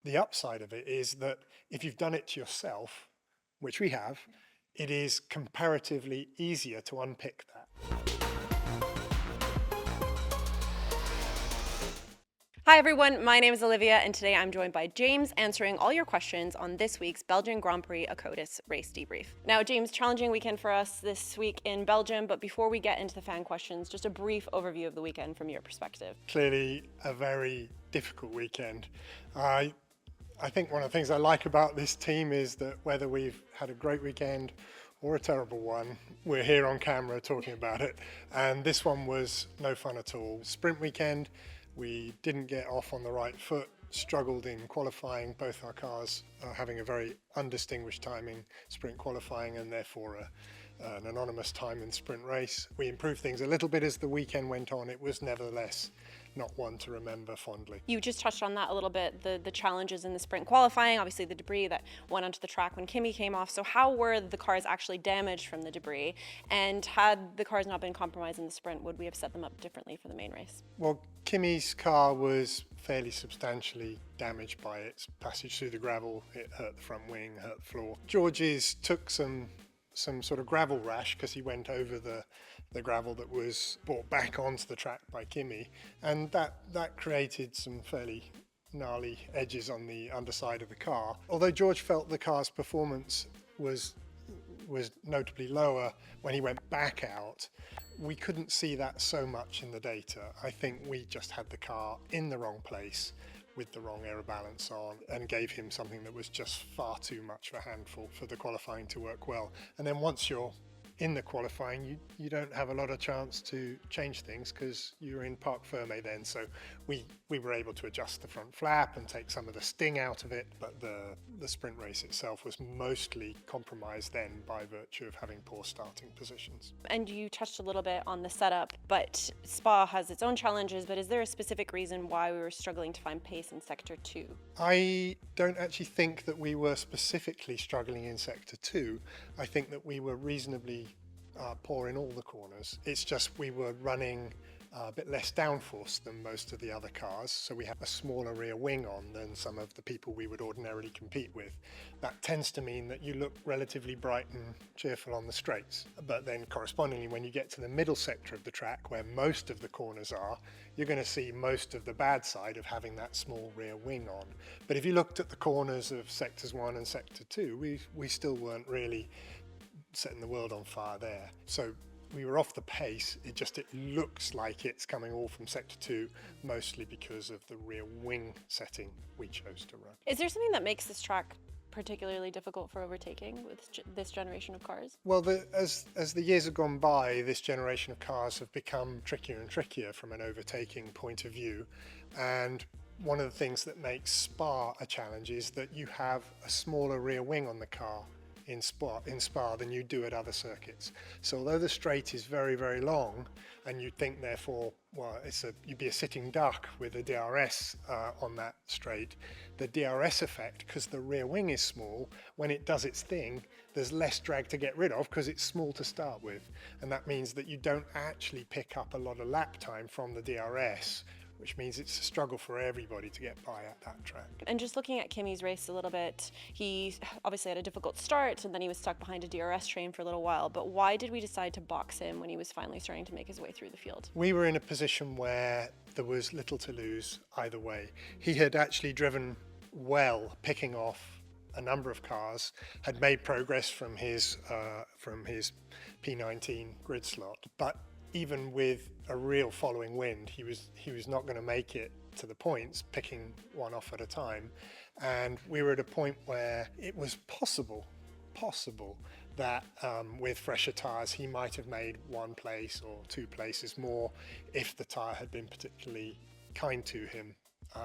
The upside of it is that if you've done it to yourself, which we have, it is comparatively easier to unpick that. Hi everyone, my name is Olivia and today I'm joined by James answering all your questions on this week's Belgian Grand Prix Akkodis race debrief. Now James, challenging weekend for us this week in Belgium, but before we get into the fan questions, just a brief overview of the weekend from your perspective. Clearly a very difficult weekend. I think one of the things I like about this team is that whether we've had a great weekend or a terrible one, we're here on camera talking about it. And this one was no fun at all. Sprint weekend, we didn't get off on the right foot, struggled in qualifying, both our cars having a very undistinguished time in sprint qualifying and therefore an anonymous time in sprint race. We improved things a little bit as the weekend went on. It was nevertheless not one to remember fondly. You just touched on that a little bit, the challenges in the sprint qualifying, obviously the debris that went onto the track when Kimi came off. So how were the cars actually damaged from the debris? And had the cars not been compromised in the sprint, would we have set them up differently for the main race? Well, Kimi's car was fairly substantially damaged by its passage through the gravel. It hurt the front wing, hurt the floor. George's took some sort of gravel rash because he went over the gravel that was brought back onto the track by Kimi, and that created some fairly gnarly edges on the underside of the car. Although George felt the car's performance was notably lower when he went back out, we couldn't see that so much in the data. I think we just had the car in the wrong place with the wrong aero balance on and gave him something that was just far too much of a handful for the qualifying to work well. And then once you're in the qualifying, you don't have a lot of chance to change things because you're in parc fermé then. So we were able to adjust the front flap and take some of the sting out of it, but the sprint race itself was mostly compromised then by virtue of having poor starting positions. And you touched a little bit on the setup, but Spa has its own challenges, but is there a specific reason why we were struggling to find pace in Sector 2? I don't actually think that we were specifically struggling in Sector 2. I think that we were reasonably poor in all the corners. It's just we were running a bit less downforce than most of the other cars, so we have a smaller rear wing on than some of the people we would ordinarily compete with. That tends to mean that you look relatively bright and cheerful on the straights, but then correspondingly when you get to the middle sector of the track where most of the corners are, you're going to see most of the bad side of having that small rear wing on. But if you looked at the corners of Sectors 1 and Sector 2, we still weren't really setting the world on fire there. So we were off the pace. It looks like it's coming all from Sector 2, mostly because of the rear wing setting we chose to run. Is there something that makes this track particularly difficult for overtaking with this generation of cars? Well, as the years have gone by, this generation of cars have become trickier and trickier from an overtaking point of view. And one of the things that makes Spa a challenge is that you have a smaller rear wing on the car in Spa than you do at other circuits. So although the straight is very, very long, and you'd think therefore, well, you'd be a sitting duck with a DRS on that straight, the DRS effect, because the rear wing is small, when it does its thing, there's less drag to get rid of because it's small to start with. And that means that you don't actually pick up a lot of lap time from the DRS, which means it's a struggle for everybody to get by at that track. And just looking at Kimi's race a little bit, he obviously had a difficult start and then he was stuck behind a DRS train for a little while, but why did we decide to box him when he was finally starting to make his way through the field? We were in a position where there was little to lose either way. He had actually driven well, picking off a number of cars, had made progress from his P19 grid slot, but even with a real following wind, he was not going to make it to the points, picking one off at a time. And we were at a point where it was possible that with fresher tyres he might have made one place or two places more if the tyre had been particularly kind to him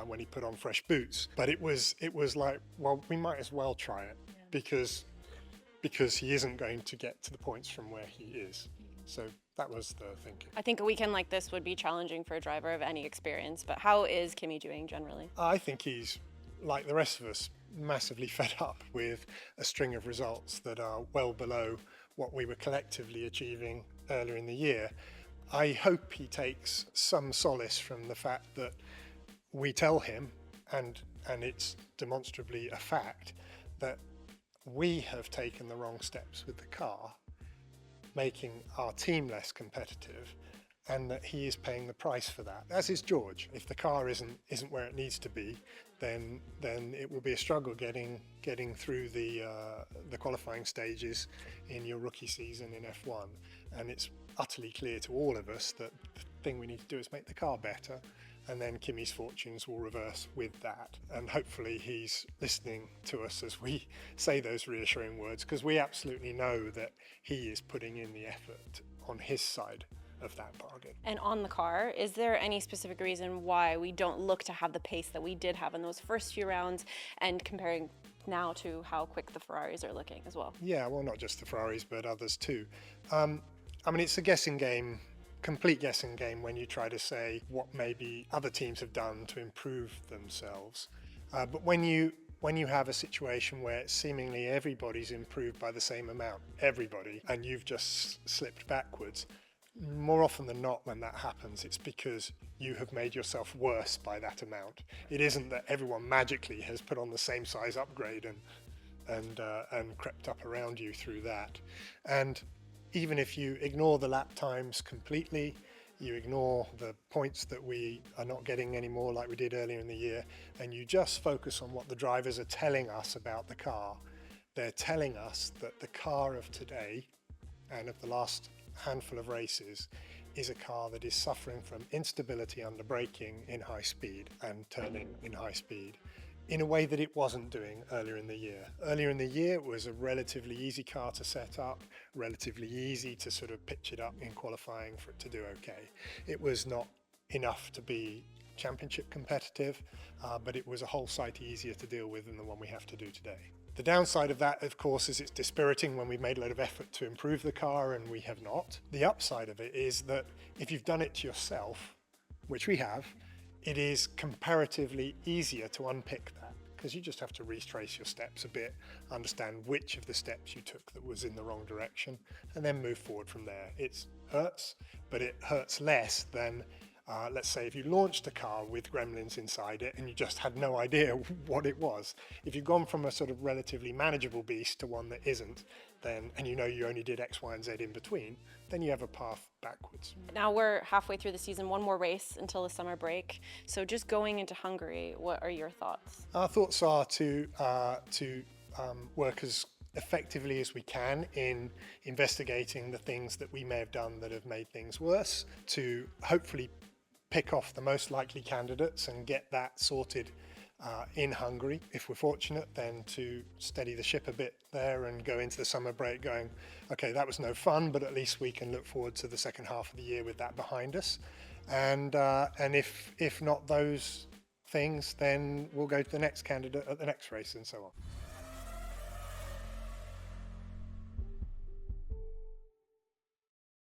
when he put on fresh boots. But it was like, well, we might as well try it, because he isn't going to get to the points from where he is. So that was the thinking. I think a weekend like this would be challenging for a driver of any experience, but how is Kimi doing generally? I think he's, like the rest of us, massively fed up with a string of results that are well below what we were collectively achieving earlier in the year. I hope he takes some solace from the fact that we tell him, and it's demonstrably a fact that we have taken the wrong steps with the car, making our team less competitive, and that he is paying the price for that, as is George. If the car isn't where it needs to be, then it will be a struggle getting through the qualifying stages in your rookie season in F1. And it's utterly clear to all of us that the thing we need to do is make the car better, and then Kimi's fortunes will reverse with that. And hopefully he's listening to us as we say those reassuring words, because we absolutely know that he is putting in the effort on his side of that bargain. And on the car, is there any specific reason why we don't look to have the pace that we did have in those first few rounds, and comparing now to how quick the Ferraris are looking as well? Yeah, well, not just the Ferraris, but others too. I mean, it's a guessing game, complete guessing game, when you try to say what maybe other teams have done to improve themselves. But when you have a situation where seemingly everybody's improved by the same amount, everybody, and you've just slipped backwards, more often than not when that happens, it's because you have made yourself worse by that amount. It isn't that everyone magically has put on the same size upgrade and crept up around you through that. And even if you ignore the lap times completely, you ignore the points that we are not getting anymore like we did earlier in the year, and you just focus on what the drivers are telling us about the car, they're telling us that the car of today and of the last handful of races is a car that is suffering from instability under braking in high speed and turning in high speed in a way that it wasn't doing earlier in the year. Earlier in the year, it was a relatively easy car to set up, relatively easy to sort of pitch it up in qualifying for it to do okay. It was not enough to be championship competitive, but it was a whole sight easier to deal with than the one we have to do today. The downside of that, of course, is it's dispiriting when we've made a lot of effort to improve the car and we have not. The upside of it is that if you've done it to yourself, which we have, it is comparatively easier to unpick that, because you just have to retrace your steps a bit, understand which of the steps you took that was in the wrong direction, and then move forward from there. It hurts, but it hurts less than let's say if you launched a car with gremlins inside it and you just had no idea what it was. If you've gone from a sort of relatively manageable beast to one that isn't, then, and you know you only did X, Y, and Z in between, then you have a path backwards. Now we're halfway through the season, one more race until the summer break. So just going into Hungary, what are your thoughts? Our thoughts are to work as effectively as we can in investigating the things that we may have done that have made things worse, to hopefully pick off the most likely candidates and get that sorted in Hungary. If we're fortunate, then to steady the ship a bit there and go into the summer break going, okay, that was no fun, but at least we can look forward to the second half of the year with that behind us. And if not those things, then we'll go to the next candidate at the next race and so on.